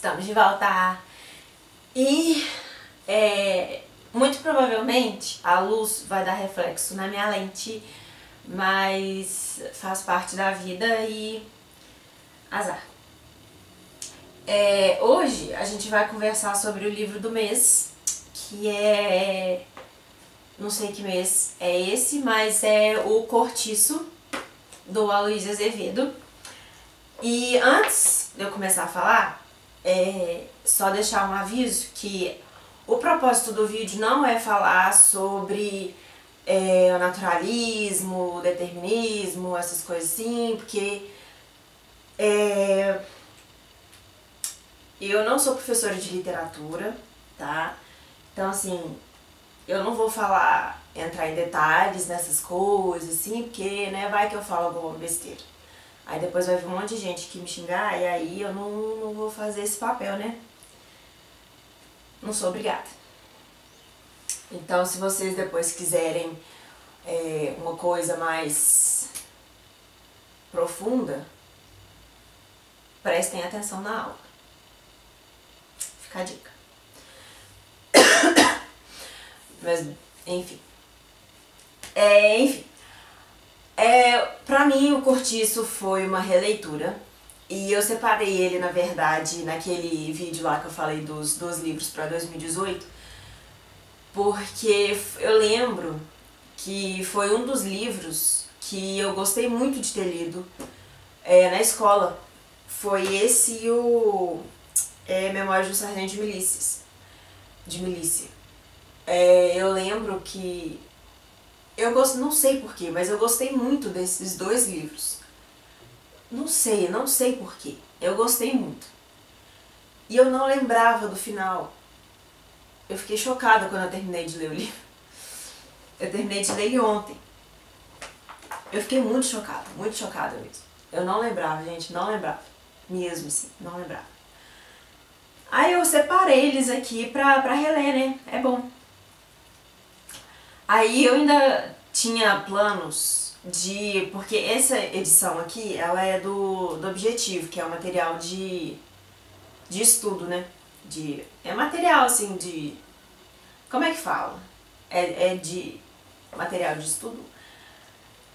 Estamos de volta. E muito provavelmente a luz vai dar reflexo na minha lente, mas faz parte da vida e azar. Hoje a gente vai conversar sobre o livro do mês, que não sei que mês é esse, mas é O Cortiço, do Aloysio Azevedo. E antes de eu começar a falar, só deixar um aviso que o propósito do vídeo não é falar sobre o naturalismo, o determinismo, essas coisas assim, porque eu não sou professora de literatura, tá? Então, assim, eu não vou entrar em detalhes nessas coisas, assim, porque, né, vai que eu falo alguma besteira. Aí depois vai vir um monte de gente que me xingar e aí eu não vou fazer esse papel, né? Não sou obrigada. Então, se vocês depois quiserem uma coisa mais profunda, prestem atenção na aula. Fica a dica. Mas, enfim. Pra mim, O Cortiço foi uma releitura. E eu separei ele, na verdade, naquele vídeo lá que eu falei dos 2 livros para 2018, porque eu lembro que foi um dos livros que eu gostei muito de ter lido na escola. Foi esse e o Memórias de um Sargento de Milícia. Eu lembro que não sei porquê, mas eu gostei muito desses 2 livros. Não sei porquê. Eu gostei muito. E eu não lembrava do final. Eu fiquei chocada quando eu terminei de ler o livro. Eu terminei de ler ele ontem. Eu fiquei muito chocada mesmo. Eu não lembrava, gente, não lembrava. Mesmo assim, não lembrava. Aí eu separei eles aqui pra reler, né? É bom. Aí eu ainda tinha planos porque essa edição aqui, ela é do Objetivo, que é um material de estudo, né? É material, assim, de... Como é que fala? De material de estudo?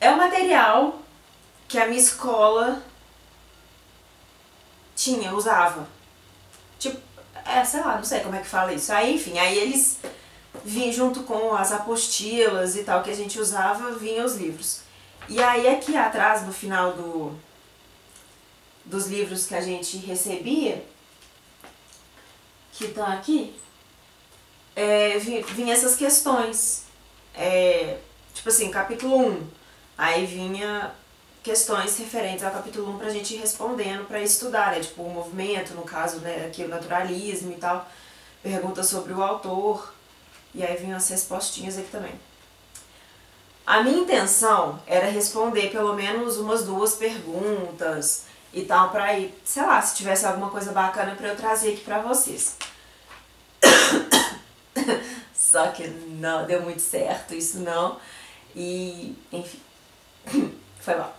É um material que a minha escola usava. Tipo, sei lá, não sei como é que fala isso. Aí, enfim, aí eles vinham junto com as apostilas e tal que a gente usava, vinham os livros. E aí aqui atrás, no final dos livros que a gente recebia, que estão aqui, vinha essas questões. Tipo assim, capítulo 1. Aí vinha questões referentes ao capítulo 1 pra gente ir respondendo, pra estudar, né? Tipo, o movimento, no caso, né? Aqui o naturalismo e tal. Perguntas sobre o autor. E aí vinham as respostinhas aqui também. A minha intenção era responder pelo menos umas 2 perguntas e tal, pra ir, sei lá, se tivesse alguma coisa bacana pra eu trazer aqui pra vocês. Só que não deu muito certo isso não. E, enfim, foi mal.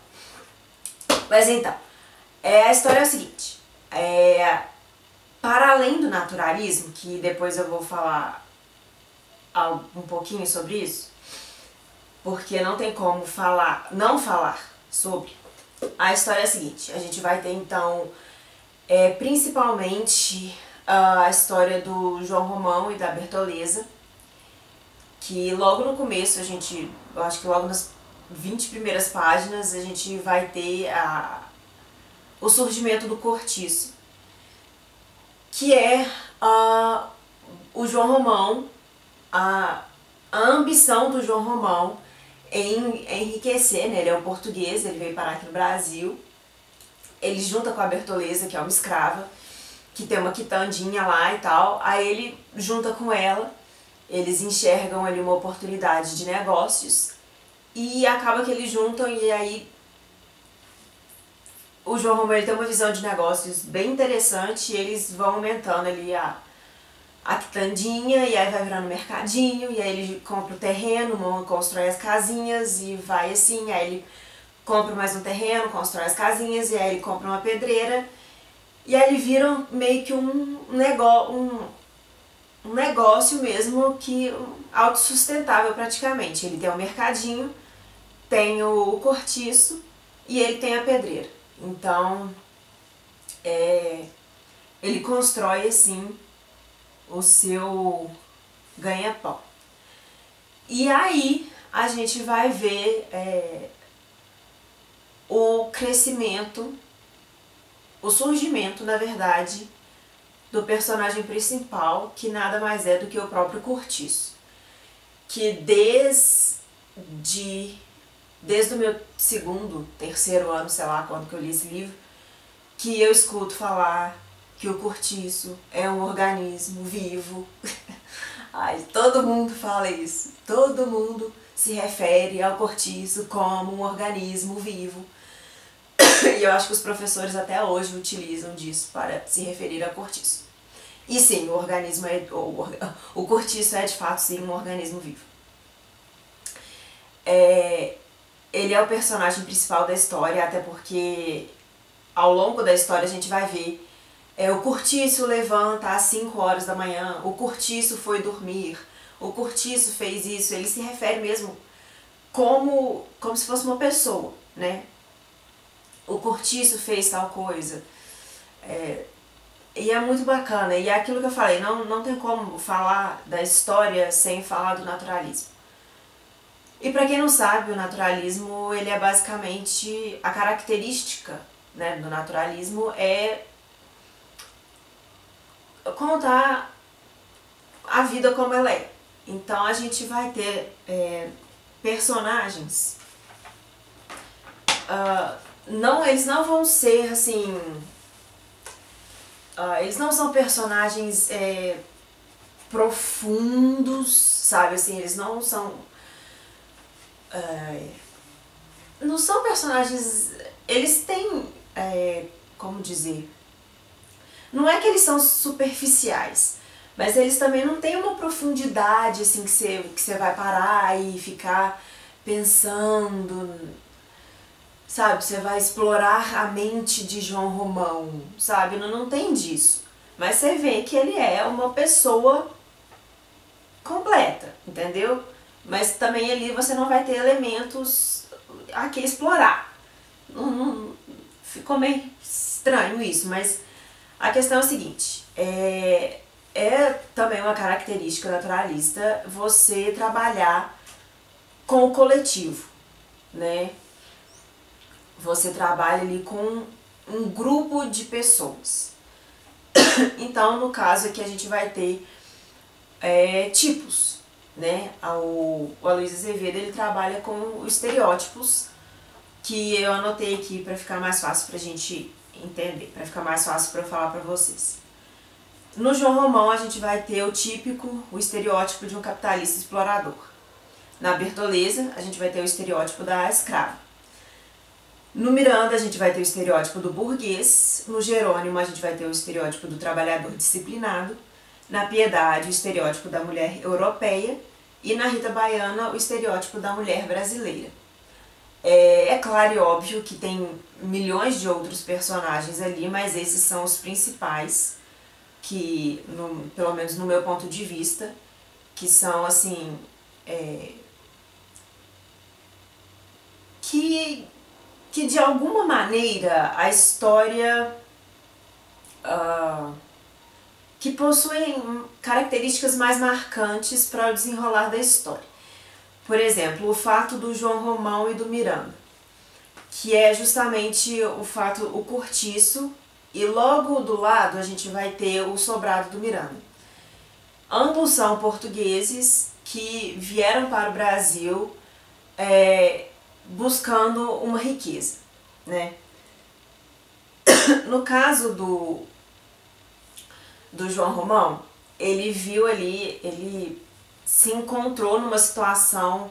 Mas então, a história é o seguinte. Para além do naturalismo, que depois eu vou falar um pouquinho sobre isso, porque não tem como não falar sobre. A história é a seguinte, a gente vai ter então principalmente a história do João Romão e da Bertoleza, que logo no começo eu acho que logo nas 20 primeiras páginas a gente vai ter o surgimento do Cortiço, que é o João Romão, a ambição do João Romão em enriquecer, né? Ele é um português, ele veio parar aqui no Brasil. Ele junta com a Bertoleza, que é uma escrava, que tem uma quitandinha lá e tal. Aí ele junta com ela, eles enxergam ali uma oportunidade de negócios e acaba que eles juntam e aí o João Romão ele tem uma visão de negócios bem interessante e eles vão aumentando ali a quitandinha e aí vai virando mercadinho e aí ele compra o terreno, constrói as casinhas e vai assim, aí ele compra mais um terreno, constrói as casinhas e aí ele compra uma pedreira E aí ele vira meio que um negócio mesmo que autossustentável praticamente. Ele tem o mercadinho, tem o cortiço e ele tem a pedreira. Então, ele constrói assim o seu ganha-pão. E aí a gente vai ver o crescimento, o surgimento, na verdade, do personagem principal, que nada mais é do que o próprio Cortiço. Que desde o meu segundo, terceiro ano, sei lá quando que eu li esse livro, que eu escuto falar que o Cortiço é um organismo vivo. Ai, todo mundo fala isso. Todo mundo se refere ao Cortiço como um organismo vivo. E eu acho que os professores até hoje utilizam disso para se referir a Cortiço. E sim, o Cortiço é de fato sim um organismo vivo. Ele é o personagem principal da história, até porque ao longo da história a gente vai ver o Cortiço levanta às 5 horas da manhã, o Cortiço foi dormir, o Cortiço fez isso. Ele se refere mesmo como se fosse uma pessoa, né? O Cortiço fez tal coisa. E é muito bacana. E é aquilo que eu falei, não tem como falar da história sem falar do naturalismo. E para quem não sabe, o naturalismo, ele é basicamente a característica, né, do naturalismo é contar a vida como ela é. Então a gente vai ter personagens, eles não vão ser assim, eles não são personagens profundos, sabe, assim, eles não são personagens, eles têm, como dizer, não é que eles são superficiais, mas eles também não têm uma profundidade assim que você vai parar e ficar pensando, sabe? Você vai explorar a mente de João Romão, sabe? Não tem disso. Mas você vê que ele é uma pessoa completa, entendeu? Mas também ali você não vai ter elementos a que explorar. Ficou meio estranho isso, mas a questão é a seguinte, é também uma característica naturalista você trabalhar com o coletivo, né? Você trabalha ali com um grupo de pessoas. Então, no caso aqui, a gente vai ter tipos, né? O Aloysio Azevedo, ele trabalha com os estereótipos, que eu anotei aqui para ficar mais fácil pra gente entender, para ficar mais fácil para eu falar para vocês. No João Romão a gente vai ter o estereótipo de um capitalista explorador. Na Bertoleza a gente vai ter o estereótipo da escrava. No Miranda a gente vai ter o estereótipo do burguês. No Jerônimo a gente vai ter o estereótipo do trabalhador disciplinado. Na Piedade o estereótipo da mulher europeia. E na Rita Baiana o estereótipo da mulher brasileira. É claro e óbvio que tem milhões de outros personagens ali, mas esses são os principais, que, pelo menos no meu ponto de vista, que são assim, que de alguma maneira a história, que possuem características mais marcantes para o desenrolar da história. Por exemplo, o fato do João Romão e do Miranda, que é justamente o Cortiço, e logo do lado a gente vai ter o sobrado do Miranda. Ambos são portugueses que vieram para o Brasil buscando uma riqueza, né? No caso do João Romão, ele viu ali, ele se encontrou numa situação,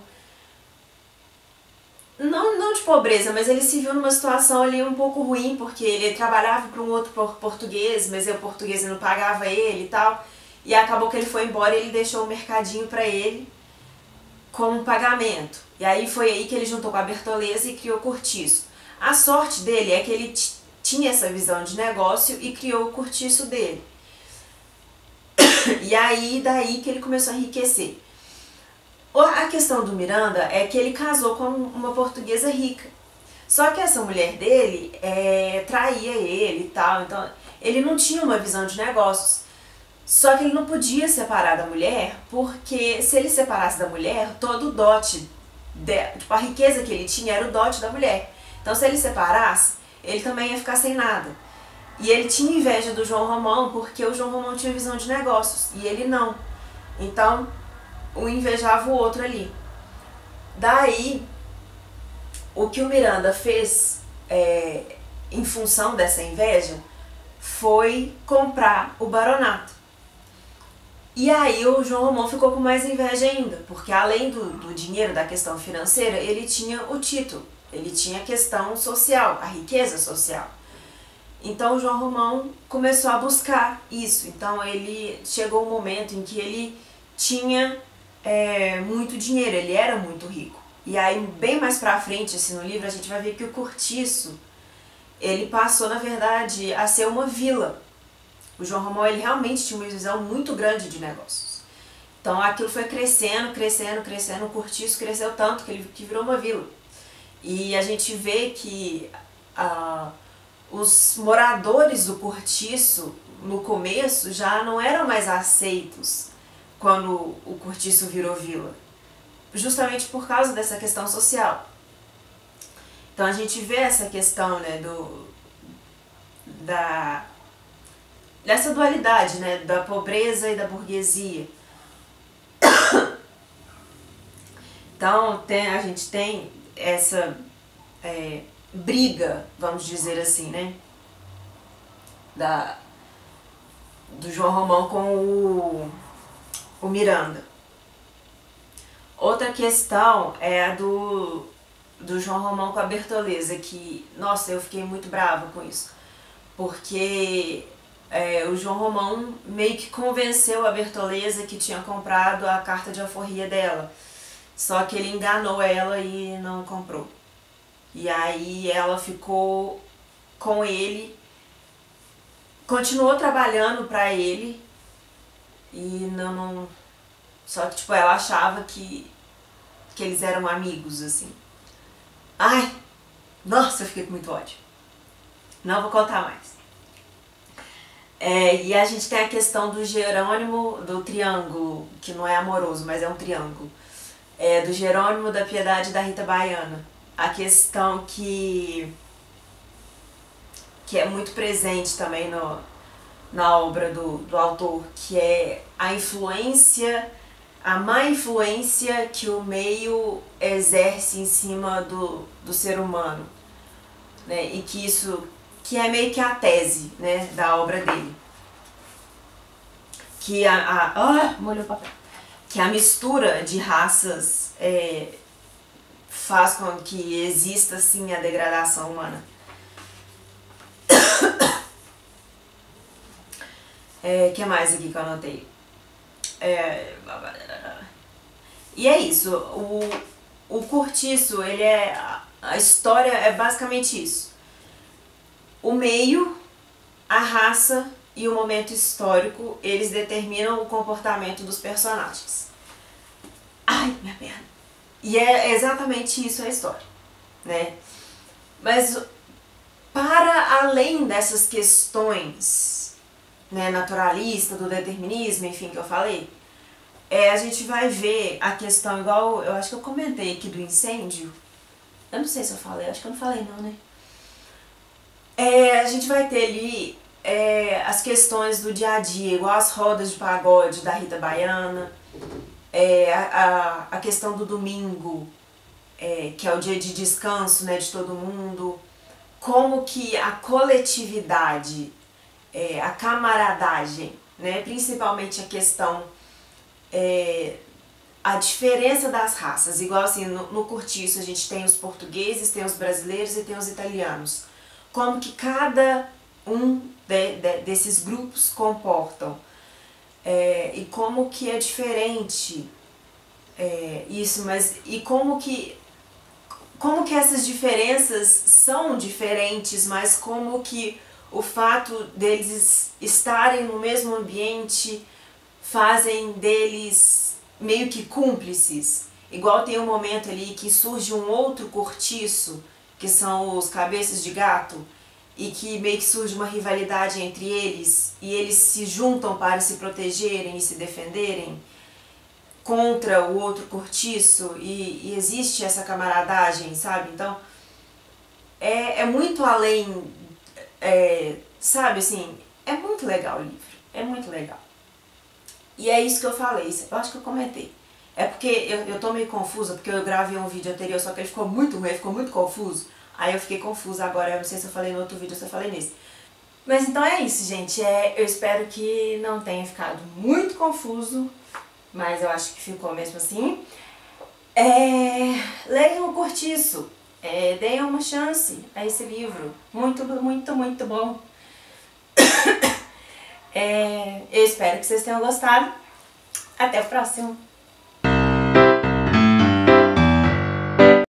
não de pobreza, mas ele se viu numa situação ali um pouco ruim, porque ele trabalhava para um outro português, mas o português não pagava ele e tal, e acabou que ele foi embora e ele deixou o mercadinho para ele como pagamento. E aí foi aí que ele juntou com a Bertoleza e criou o Cortiço. A sorte dele é que ele tinha essa visão de negócio e criou o cortiço dele. E aí, daí que ele começou a enriquecer. A questão do Miranda é que ele casou com uma portuguesa rica. Só que essa mulher dele traía ele e tal, então ele não tinha uma visão de negócios. Só que ele não podia separar da mulher, porque se ele separasse da mulher, todo o dote, tipo, a riqueza que ele tinha era o dote da mulher. Então se ele separasse, ele também ia ficar sem nada. E ele tinha inveja do João Romão, porque o João Romão tinha visão de negócios, e ele não. Então, um invejava o outro ali. Daí, o que o Miranda fez em função dessa inveja foi comprar o baronato. E aí o João Romão ficou com mais inveja ainda, porque além do dinheiro, da questão financeira, ele tinha o título, ele tinha a questão social, a riqueza social. Então o João Romão começou a buscar isso. Então ele chegou um momento em que ele tinha muito dinheiro, ele era muito rico. E aí bem mais pra frente assim, no livro a gente vai ver que o cortiço, ele passou na verdade a ser uma vila. O João Romão ele realmente tinha uma visão muito grande de negócios. Então aquilo foi crescendo, crescendo, crescendo, o cortiço cresceu tanto que virou uma vila. E a gente vê que os moradores do cortiço, no começo, já não eram mais aceitos quando o cortiço virou vila, justamente por causa dessa questão social. Então a gente vê essa questão, né, dessa dualidade, né, da pobreza e da burguesia. Então a gente tem essa briga, vamos dizer assim, né, do João Romão com o Miranda. Outra questão é a do João Romão com a Bertoleza, que, nossa, eu fiquei muito brava com isso, porque o João Romão meio que convenceu a Bertoleza que tinha comprado a carta de alforria dela, só que ele enganou ela e não comprou. E aí ela ficou com ele, continuou trabalhando pra ele e não só que tipo ela achava que eles eram amigos assim. Ai, nossa, eu fiquei com muito ódio. Não vou contar mais. E a gente tem a questão do Jerônimo, do triângulo, que não é amoroso, mas é um triângulo. Do Jerônimo, da Piedade e da Rita Baiana. A questão que é muito presente também na obra do autor, que é a influência, a má influência que o meio exerce em cima do ser humano, né? E que isso que é meio que a tese, né, da obra dele. Que molhou o papel. Que a mistura de raças faz com que exista assim a degradação humana. Que mais aqui que eu anotei? E é isso, o cortiço, ele a história é basicamente isso. O meio, a raça e o momento histórico, eles determinam o comportamento dos personagens. Ai, minha perna. E é exatamente isso a história, né? Mas para além dessas questões, né, naturalista, do determinismo, enfim, que eu falei, a gente vai ver a questão, igual eu acho que eu comentei aqui do incêndio. Eu não sei se eu falei, acho que eu não falei não, né? A gente vai ter ali as questões do dia a dia, igual as rodas de pagode da Rita Baiana, a questão do domingo, que é o dia de descanso, né, de todo mundo, como que a coletividade, a camaradagem, né, principalmente a questão, a diferença das raças, igual assim, no cortiço a gente tem os portugueses, tem os brasileiros e tem os italianos, como que cada um desses grupos comportam, e como que é diferente isso, mas e como como que essas diferenças são diferentes, mas como que o fato deles estarem no mesmo ambiente fazem deles meio que cúmplices. Igual tem um momento ali que surge um outro cortiço, que são os cabeças de gato, e que meio que surge uma rivalidade entre eles, e eles se juntam para se protegerem e se defenderem contra o outro cortiço, e existe essa camaradagem, sabe? Então, é muito além, sabe assim, é muito legal o livro, é muito legal. E é isso que eu falei, eu acho que eu comentei. É porque eu tô meio confusa, porque eu gravei um vídeo anterior, só que ele ficou muito ruim, ficou muito confuso. Aí eu fiquei confusa agora, eu não sei se eu falei no outro vídeo ou se eu falei nesse. Mas então é isso, gente. Eu espero que não tenha ficado muito confuso, mas eu acho que ficou mesmo assim. Leiam o Cortiço, deem uma chance a esse livro. Muito, muito, muito bom. Eu espero que vocês tenham gostado. Até o próximo!